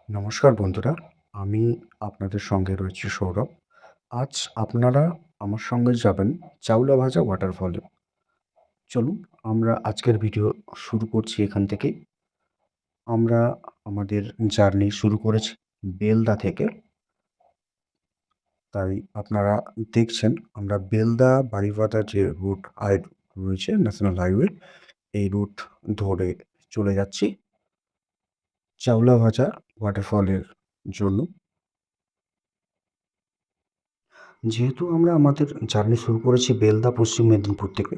নমস্কার বন্ধুরা, আমি আপনাদের সঙ্গে রয়েছি সৌরভ। আজ আপনারা আমার সঙ্গে যাবেন চাওলা ভাজা ওয়াটারফলে। চলুন আমরা আজকের ভিডিও শুরু করছি এখান থেকেই। আমরা আমাদের জার্নি শুরু করেছি বেলদা থেকে। তাই আপনারা দেখছেন আমরা বেলদা বারিপাদা যে রুট রয়েছে ন্যাশনাল হাইওয়ে, এই রুট ধরে চলে যাচ্ছি চাওলা ভাজা ওয়াটারফলের জন্য। যেহেতু আমরা আমাদের জার্নি শুরু করেছি বেলদা পশ্চিম মেদিনীপুর থেকে,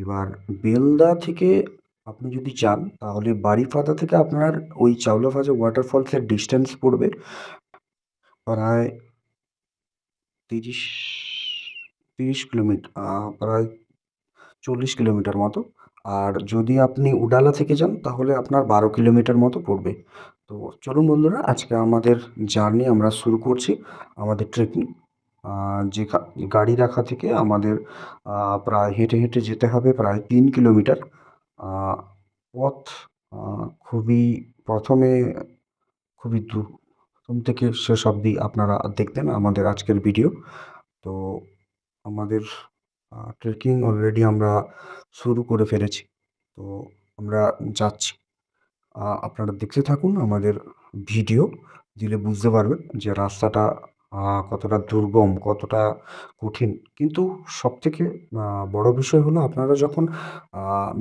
এবার বেলদা থেকে আপনি যদি যান তাহলে বারিপাদা থেকে আপনার ওই চাওলা ভাজা ওয়াটারফলসের ডিস্টেন্স পড়বে প্রায় ৩০ কিলোমিটার, প্রায় ৪০ কিলোমিটার মতো। আর যদি আপনি উডালা থেকে যান তাহলে আপনার ১২ কিলোমিটার মতো পড়বে। তো চলুন বন্ধুরা, আজকে আমাদের জার্নি আমরা শুরু করছি, আমাদের ট্রেকিং। যে গাড়ি রাখা থেকে আমাদের প্রায় হেঁটে হেঁটে যেতে হবে প্রায় ৩ কিলোমিটার পথ। খুবই প্রথমে খুবই প্রথম থেকে শেষ অবধি আপনারা দেখবেন আমাদের আজকের ভিডিও। তো আমাদের ট্রেকিং অলরেডি আমরা শুরু করে ফেলেছি। তো আমরা যাচ্ছি। আপনারা দেখতে থাকুন আমাদের ভিডিও, দিলে বুঝতে পারবেন যে রাস্তাটা কতটা দুর্গম, কতটা কঠিন। কিন্তু সবথেকে বড় বিষয় হলো আপনারা যখন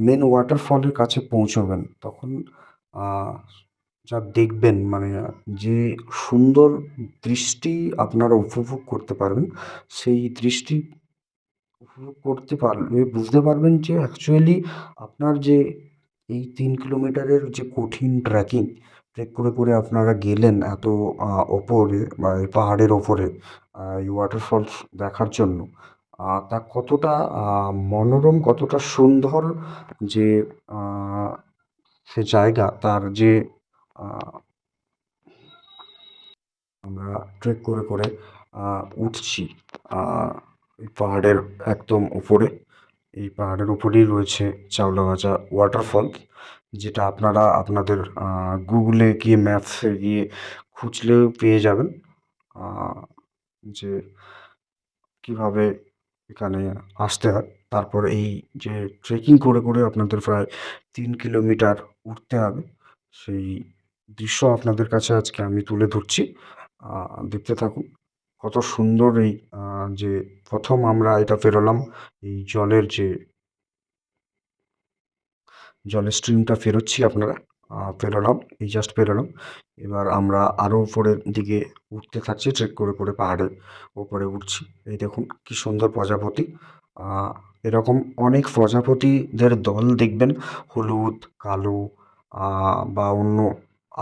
মেন ওয়াটারফলের কাছে পৌঁছবেন তখন আ যা দেখবেন, মানে যে সুন্দর দৃষ্টি আপনারা উপভোগ করতে পারবেন, সেই দৃষ্টি উপভোগ করতে পারলে বুঝতে পারবেন যে অ্যাকচুয়ালি আপনার যে এই ৩ কিলোমিটারের যে কঠিন ট্রেক করে করে আপনারা গেলেন এত ওপরে বা এই পাহাড়ের ওপরে এই ওয়াটারফলস দেখার জন্য, তা কতটা মনোরম, কতটা সুন্দর যে আ সে জায়গা, তার যে আ আমরা ট্রেক করে করে উঠছি আ এই পাহাড়ের একদম উপরে। এই পাহাড়ের উপরেই রয়েছে চাওলাভাজা ওয়াটারফল, যেটা আপনারা আপনাদের গুগলে গিয়ে ম্যাপসে গিয়ে খুঁজলেও পেয়ে যাবেন। আ যে কীভাবে এখানে আসতে হয়। তারপর এই যে ট্রেকিং করে করে আপনাদের প্রায় ৩ কিলোমিটার উঠতে হবে, সেই দৃশ্য আপনাদের কাছে আজকে আমি তুলে ধরছি। দেখতে থাকুন। কত সুন্দর এই যে প্রথম আমরা এটা পেরোলাম, এই জলের স্ট্রিমটা পেরোচ্ছি আপনারা। পেরোলাম, এই জাস্ট পেরোলাম। এবার আমরা আরও উপরের দিকে উঠতে থাকছি, ট্রেক করে করে পাহাড়ের ওপরে উঠছি। এই দেখুন কি সুন্দর প্রজাপতি! আ এরকম অনেক প্রজাপতিদের দল দেখবেন, হলুদ, কালো আ বা অন্য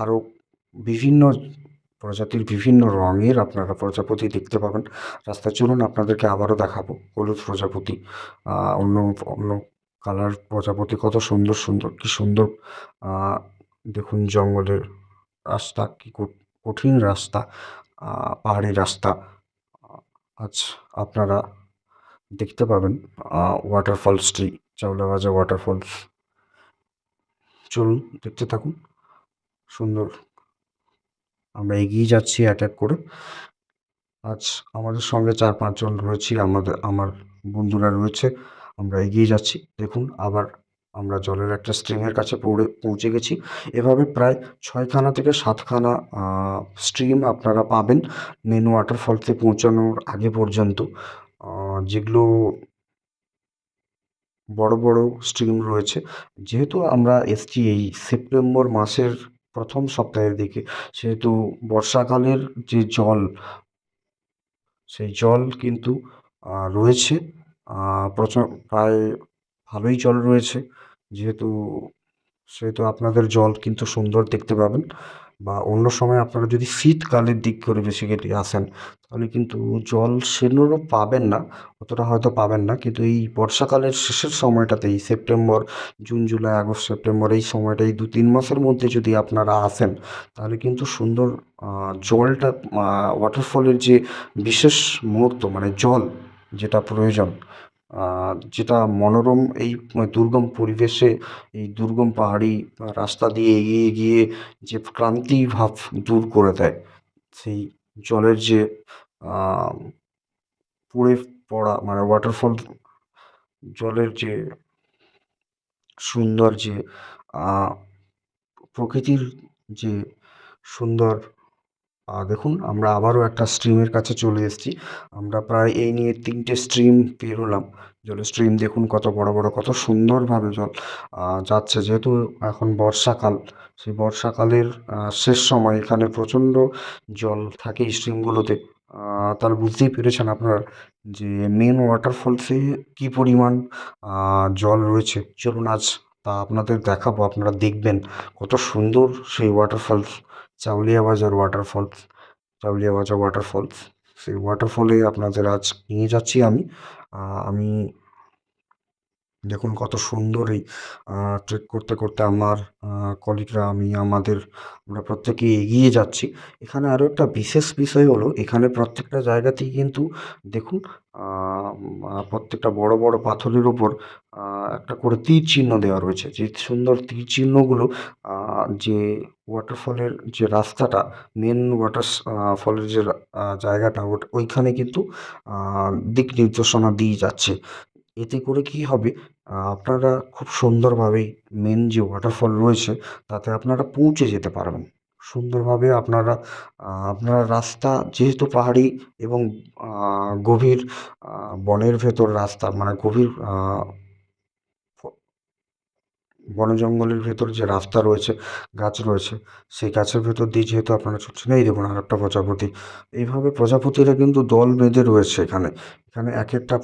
আরও বিভিন্ন প্রজাতির বিভিন্ন রঙের আপনারা প্রজাপতি দেখতে পাবেন রাস্তায়। চলুন আপনাদেরকে আবারও দেখাবো হলুদ প্রজাপতি, আ অন্য অন্য কালার প্রজাপতি, কত সুন্দর সুন্দর, কি সুন্দর! আ দেখুন জঙ্গলের রাস্তা, কি কঠিন রাস্তা, আ পাহাড়ি রাস্তা। আ আজ আপনারা দেখতে পাবেন ওয়াটারফলসটি, চাওলাভাজা ওয়াটারফলস। চলুন দেখতে থাকুন। সুন্দর। আমরা এগিয়ে যাচ্ছি এক এক করে। আজ আমাদের সঙ্গে ৪-৫ জন রয়েছি, আমার বন্ধুরা রয়েছে। আমরা এগিয়ে যাচ্ছি। দেখুন আবার আমরা জলের একটা স্ট্রিমের কাছে পৌঁছে গেছি। এভাবে প্রায় ৬ খানা থেকে ৭ খানা স্ট্রিম আপনারা পাবেন মেন ওয়াটারফলসে পৌঁছানোর আগে পর্যন্ত। যেগুলো বড় বড় স্ট্রিম রয়েছে। যেহেতু আমরা এসছি এই সেপ্টেম্বর মাসের ১ম সপ্তাহের দিকে, সেহেতু বর্ষাকালের যে জল, সেই জল কিন্তু রয়েছে। আ প্রায় ভালোই জল রয়েছে। যেহেতু সেহেতু আপনাদের জল কিন্তু সুন্দর দেখতে পাবেন। বা অন্য সময় আপনারা যদি শীতকালের দিক করে বেসিক্যালি আসেন, তাহলে কিন্তু জল সেভাবে পাবেন না, অতটা হয়তো পাবেন না। কিন্তু এই বর্ষাকালের শেষের সময়টাতে, এই September, June, July, August, September এই সময়টা, এই ২-৩ মাসের মধ্যে যদি আপনারা আসেন, তাহলে কিন্তু সুন্দর আ জলটা, ওয়াটারফলের যে বিশেষ মুহূর্ত, মানে জল যেটা প্রয়োজন, যেটা মনোরম এই দুর্গম পরিবেশে, এই দুর্গম পাহাড়ি রাস্তা দিয়ে এগিয়ে গিয়ে যে ক্লান্তি ভাব দূর করে দেয়, সেই জলের যে আহ, পড়ে পড়া মানে ওয়াটারফল, জলের যে সুন্দর যে আহ, প্রকৃতির যে সুন্দর। দেখুন আমরা আবারও একটা স্ট্রিমের কাছে চলে এসেছি। আমরা প্রায় এই নিয়ে 3টে স্ট্রিম পেরোলাম। জলের স্ট্রিম দেখুন কত বড় বড়, কত সুন্দরভাবে জল যাচ্ছে। যেহেতু এখন বর্ষাকাল, সেই বর্ষাকালের শেষ সময় এখানে প্রচণ্ড জল থাকে এই স্ট্রিমগুলোতে। তাহলে বুঝতেই পেরেছেন আপনারা যে মেন ওয়াটারফলসে কী পরিমাণ জল রয়েছে। চলুন আজ তা আপনাদের দেখাবো, আপনারা দেখবেন কত সুন্দর সেই ওয়াটারফলস। চাউলিয়া বাজার ওয়াটারফলস, চাউলিয়া বাজার ওয়াটারফলস, সেই ওয়াটারফলে আপনাদের আজ নিয়ে যাচ্ছি আমি। আমি দেখুন কত সুন্দর এই ট্রেক করতে করতে আমার কলিগরা, আমরা প্রত্যেকেই এগিয়ে যাচ্ছি। এখানে আরও একটা বিশেষ বিষয় হলো, এখানে প্রত্যেকটা জায়গাতেই কিন্তু দেখুন প্রত্যেকটা বড় বড় পাথরের ওপর একটা করে তীর চিহ্ন দেওয়া রয়েছে। যে সুন্দর তীর চিহ্নগুলো যে ওয়াটারফলের যে রাস্তাটা, মেন ফলের যে জায়গাটা, ওইখানে কিন্তু দিক নির্দেশনা দিয়ে যাচ্ছে। এতে করে কি হবে, আপনারা খুব সুন্দরভাবেই মেন যে ওয়াটারফল রয়েছে তাতে আপনারা পৌঁছে যেতে পারবেন। সুন্দরভাবে আপনারা রাস্তা যেহেতু পাহাড়ি এবং গভীর বনের ভেতর রাস্তা, মানে গভীর ফ বন জঙ্গলের ভেতর যে রাস্তা রয়েছে, গাছ রয়েছে, সেই গাছের ভেতর দিয়ে যেহেতু আপনারা ছুটছেন, এই দেখুন আরেকটা প্রজাপতি। এইভাবে প্রজাপতিরা কিন্তু দল বেঁধে রয়েছে এখানে। এখানে একেকটা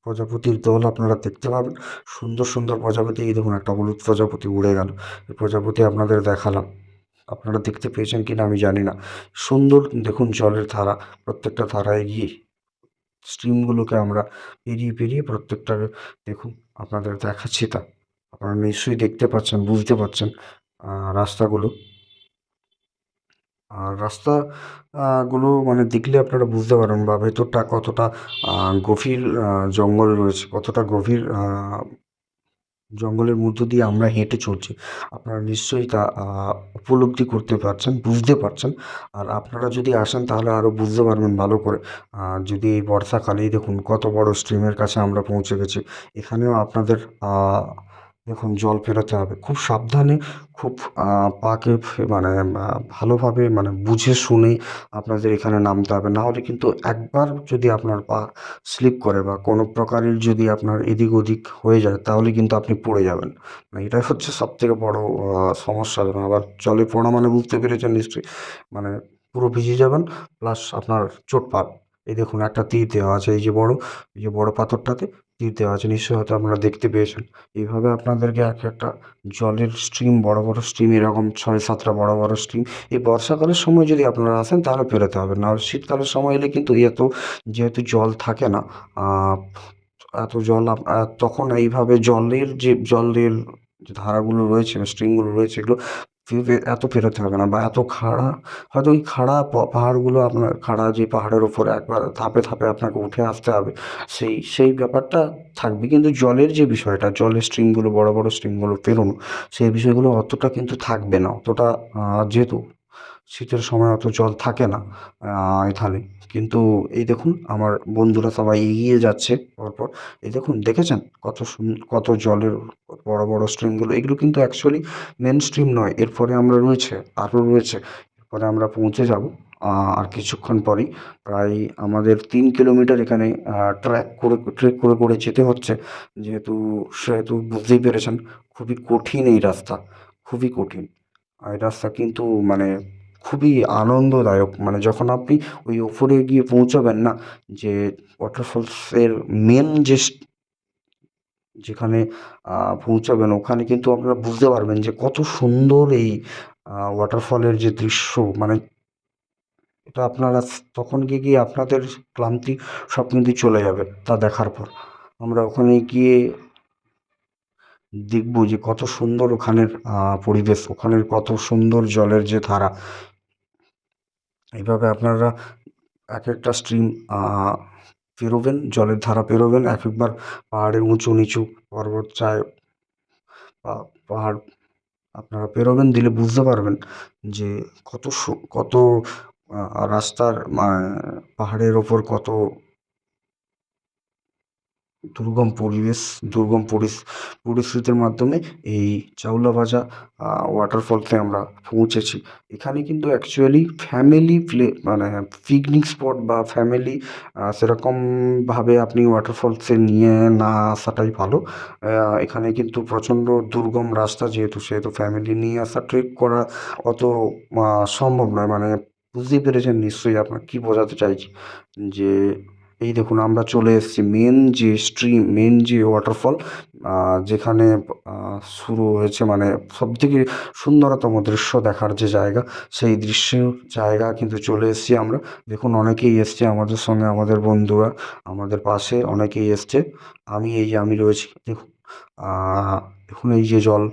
প্রজাপতির দল আপনারা দেখতে পাবেন। সুন্দর সুন্দর প্রজাপতি। এই দেখুন একটা হলুদ প্রজাপতি উড়ে গেল। এই প্রজাপতি আপনাদের দেখালাম। আপনারা দেখতে পেয়েছেন কিনা আমি জানি না। সুন্দর দেখুন জলের ধারা, প্রত্যেকটা ধারায় গিয়ে স্ট্রিমগুলোকে আমরা পেরিয়ে পেরিয়ে প্রত্যেকটার দেখুন আপনাদের দেখাচ্ছি তা। আপনারা নিশ্চয়ই দেখতে পাচ্ছেন, বুঝতে পারছেন রাস্তাগুলো। আর রাস্তা গুলো মানে দেখলে আপনারা বুঝতে পারবেন বা ভেতরটা কতটা গভীর জঙ্গল রয়েছে, কতটা গভীর জঙ্গলের মধ্য দিয়ে আমরা হেঁটে চলছি। আপনারা নিশ্চয়ই তা উপলব্ধি করতে পারছেন, বুঝতে পারছেন। আর আপনারা যদি আসেন তাহলে আরও বুঝতে পারবেন ভালো করে। যদি এই বর্ষাকালেই দেখুন কত বড় স্ট্রিমের কাছে আমরা পৌঁছে গেছি। এখানেও আপনাদের দেখুন জল পেরোতে হবে। খুব সাবধানে, খুব পাকে মানে ভালোভাবে মানে বুঝে শুনে আপনাদের এখানে নামতে হবে। না হলে কিন্তু একবার যদি আপনার পা স্লিপ করে বা কোনো প্রকারের যদি আপনার এদিক ওদিক হয়ে যায় তাহলে কিন্তু আপনি পড়ে যাবেন। মানে এটাই হচ্ছে সবথেকে বড় সমস্যা। আবার জলে পড়া মানে বুঝতে পেরেছেন নিশ্চয়ই। মানে পুরো ভিজে যাবেন, প্লাস আপনার চোট পাবেন। এই দেখুন একটা তীর দেওয়া আছে, এই যে বড় পাথরটাতে তীর দেওয়া আছে, নিশ্চয়ই হয়তো আপনারা দেখতে পেয়েছেন। এইভাবে আপনাদেরকে এক একটা জলের স্ট্রিম, বড় বড় স্ট্রিম, এরকম 6-7টা বড় বড় স্ট্রিম এই বর্ষাকালের সময় যদি আপনারা আসেন তাহলে পেরোতে হবে। না হলে শীতকালের সময় এলে কিন্তু যেহেতু জল থাকে না, আহ, এত জল তখন এইভাবে জলের যে ধারাগুলো রয়েছে, স্ট্রিমগুলো রয়েছে, এগুলো এত পেরোতে হবে না, বা এত খাড়া, হয়তো ওই খাড়া পাহাড়গুলো, আপনার খাড়া যে পাহাড়ের ওপরে একবার ধাপে ধাপে আপনাকে উঠে আসতে হবে, সেই ব্যাপারটা থাকবে। কিন্তু জলের যে বিষয়টা, জলের স্ট্রিমগুলো, বড় বড় স্ট্রিমগুলো পেরোনো, সেই বিষয়গুলো অতটা কিন্তু থাকবে না। অতটা যেহেতু শীতের সময় অত জল থাকে না এখানে। কিন্তু এই দেখুন আমার বন্ধুরা সবাই এগিয়ে যাচ্ছে পরপর। এই দেখুন, দেখেছেন কত জলের বড় বড় স্ট্রিমগুলো। এগুলো কিন্তু অ্যাকচুয়ালি মেন স্ট্রিম নয়। এরপরে আমরা রয়েছে, আরও রয়েছে। এরপরে আমরা পৌঁছে যাব আর কিছুক্ষণ পরেই। প্রায় আমাদের 3 কিলোমিটার এখানে ট্রেক করে করে যেতে হচ্ছে। সেহেতু বুঝতেই পেরেছেন খুবই কঠিন এই রাস্তা, খুবই কঠিন। আর এই রাস্তা কিন্তু মানে খুবই আনন্দদায়ক। মানে যখন আপনি ওই ওপরে গিয়ে পৌঁছাবেন না, যে ওয়াটারফলসের মেন যেখানে পৌঁছাবেন, ওখানে কিন্তু আপনারা বুঝতে পারবেন যে কত সুন্দর এই ওয়াটারফলের যে দৃশ্য। মানে এটা আপনারা তখন গিয়ে আপনাদের ক্লান্তি সব কিন্তু চলে যাবে তা দেখার পর। আমরা ওখানে গিয়ে দেখব যে কত সুন্দর ওখানের পরিবেশ, ওখানের কত সুন্দর জলের যে ধারা। এইভাবে আপনারা এক একটা স্ট্রিম পেরোবেন, জলের ধারা পেরোবেন, এক একবার পাহাড়ের উঁচু নিচু পর্বতটায় পাহাড় আপনারা পেরোবেন, দিলে বুঝতে পারবেন যে কত রাস্তার পাহাড়ের ওপর কত দুর্গম পরিবেশ, দুর্গম পরিস্থিতির মাধ্যমে এই চাউলাভাজা ওয়াটারফলসে আমরা পৌঁছেছি। এখানে কিন্তু অ্যাকচুয়ালি ফ্যামিলি মানে পিকনিক স্পট বা ফ্যামিলি সেরকমভাবে আপনি ওয়াটারফলসে নিয়ে না আসাটাই ভালো। এখানে কিন্তু প্রচণ্ড দুর্গম রাস্তা, সেহেতু ফ্যামিলি নিয়ে আসা, ট্রেক করা অত সম্ভব নয়। মানে বুঝতেই পেরেছেন নিশ্চয়ই আপনার কি বোঝাতে চাইছি, যে এই দেখুন আমরা চলে এসেছি মেন যে ওয়াটারফল, যেখানে শুরু হয়েছে, মানে সবথেকে সুন্দরতম দৃশ্য দেখার যে জায়গা, সেই জায়গা কিন্তু চলে এসেছি আমরা। দেখুন অনেকেই এসছে আমাদের সঙ্গে, আমাদের বন্ধুরা, আমাদের পাশে অনেকেই এসছে। আমি রয়েছি। দেখুন দেখুন এই যে জল,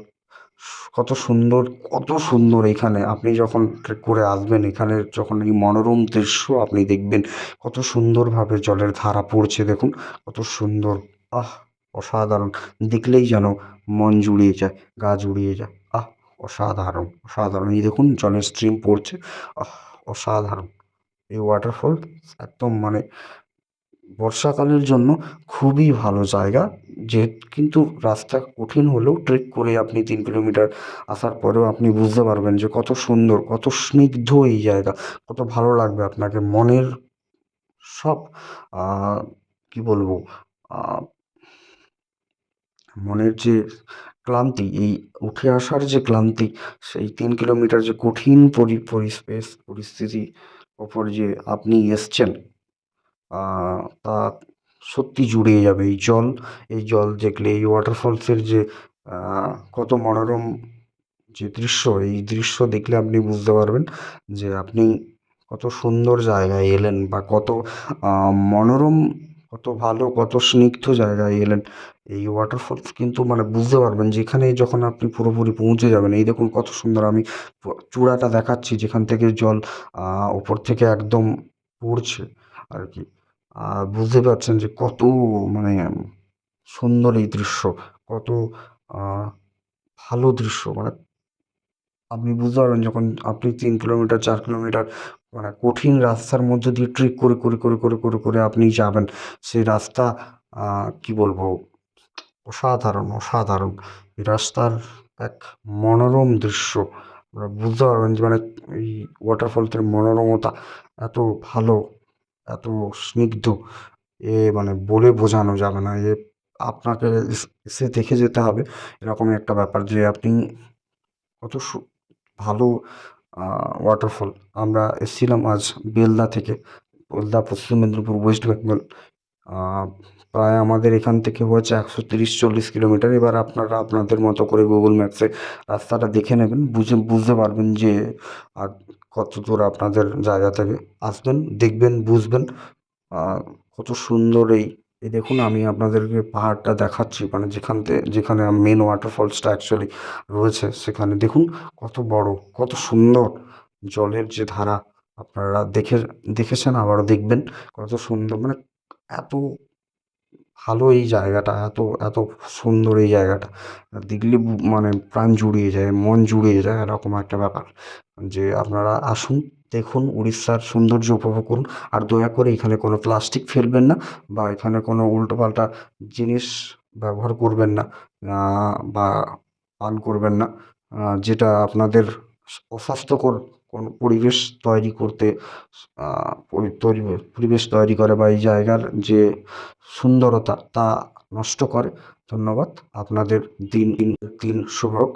কত সুন্দর, কত সুন্দর! এখানে আপনি যখন ট্রেক করে আসবেন, এখানে যখন এই মনোরম দৃশ্য আপনি দেখবেন, কত সুন্দরভাবে জলের ধারা পড়ছে দেখুন, কত সুন্দর! আহ! অসাধারণ! দেখলেই যেন মন জুড়িয়ে যায়, গা জুড়িয়ে যায়। অসাধারণ, অসাধারণ! এই দেখুন জলের স্ট্রিম পড়ছে। আহ! অসাধারণ! এই ওয়াটারফল একদম মানে বর্ষাকালের জন্য খুবই ভালো জায়গা। কিন্তু রাস্তা কঠিন হলেও ট্রেক করে আপনি 3 কিলোমিটার আসার পরেও আপনি বুঝতে পারবেন যে কত সুন্দর, কত স্নিগ্ধ এই জায়গা, কত ভালো লাগবে আপনাকে। মনের সব কি বলবো, আহ, মনের যে ক্লান্তি, এই উঠে আসার যে ক্লান্তি, সেই 3 কিলোমিটার যে কঠিন পরিস্থিতি ওপর যে আপনি এসছেন, তা সত্যি জুড়িয়ে যাবে। এই জল দেখলে, এই ওয়াটারফলসের যে কত মনোরম যে দৃশ্য, এই দৃশ্য দেখলে আপনি বুঝতে পারবেন যে আপনি কত সুন্দর জায়গায় এলেন, বা কত মনোরম, কত ভালো, কত স্নিগ্ধ জায়গায় এলেন। এই ওয়াটারফলস কিন্তু মানে বুঝতে পারবেন যেখানে, যখন আপনি পুরোপুরি পৌঁছে যাবেন। এই দেখুন কত সুন্দর! আমি চূড়াটা দেখাচ্ছি, যেখান থেকে জল ওপর থেকে একদম পড়ছে আর কি। বুঝতে পারছেন যে কত মানে সুন্দর এই দৃশ্য, কত আহ, ভালো দৃশ্য। মানে আপনি বুঝতে পারবেন যখন আপনি 3 কিলোমিটার, 4 কিলোমিটার মানে কঠিন রাস্তার মধ্যে দিয়ে ট্রেক করে আপনি যাবেন। সেই রাস্তা কি বলবো, অসাধারণ, অসাধারণ! এই রাস্তার এক মনোরম দৃশ্য। আপনারা বুঝতে পারবেন যে মানে এই ওয়াটারফলসের মনোরমতা এত ভালো, এত স্নিগ্ধ, মানে বলে বোঝানো যাবে না। আপনাকে এসে দেখে যেতে হবে। এরকমই একটা ব্যাপার যে আপনি কত ভালো ওয়াটারফল। আমরা এসেছিলাম আজ বেলদা থেকে। বেলদা পশ্চিম মেদিনীপুর, ওয়েস্ট বেঙ্গল। প্রায় আমাদের এখান থেকে হচ্ছে 130-40 কিলোমিটার। এবার আপনারা আপনাদের মতো করে গুগল ম্যাপসে রাস্তাটা দেখে নেবেন, বুঝতে পারবেন যে আর কত দূর আপনাদের জায়গা থেকে। আসবেন, দেখবেন, বুঝবেন কত সুন্দর! এই দেখুন আমি আপনাদেরকে পাহাড়টা দেখাচ্ছি, মানে যেখানে মেন ওয়াটারফলসটা অ্যাকচুয়ালি রয়েছে, সেখানে দেখুন কত বড়, কত সুন্দর জলের যে ধারা। আপনারা দেখেছেন, আবারও দেখবেন, কত সুন্দর! মানে এত ভালো এই জায়গাটা, এত এত সুন্দর এই জায়গাটা। দেখলে মানে প্রাণ জুড়িয়ে যায়, মন জুড়িয়ে যায়, এরকম একটা ব্যাপার। যে আপনারা আসুন, দেখুন, উড়িষ্যার সৌন্দর্য উপভোগ করুন। আর দয়া করে এখানে কোনো প্লাস্টিক ফেলবেন না, বা এখানে কোনো উল্টোপাল্টা জিনিস ব্যবহার করবেন না, বা পান করবেন না, যেটা আপনাদের অস্বাস্থ্যকর কোনো পরিবেশ তৈরি করে, বা এই জায়গার যে সুন্দরতা তা নষ্ট করে। ধন্যবাদ। আপনাদের দিন শুভ হোক।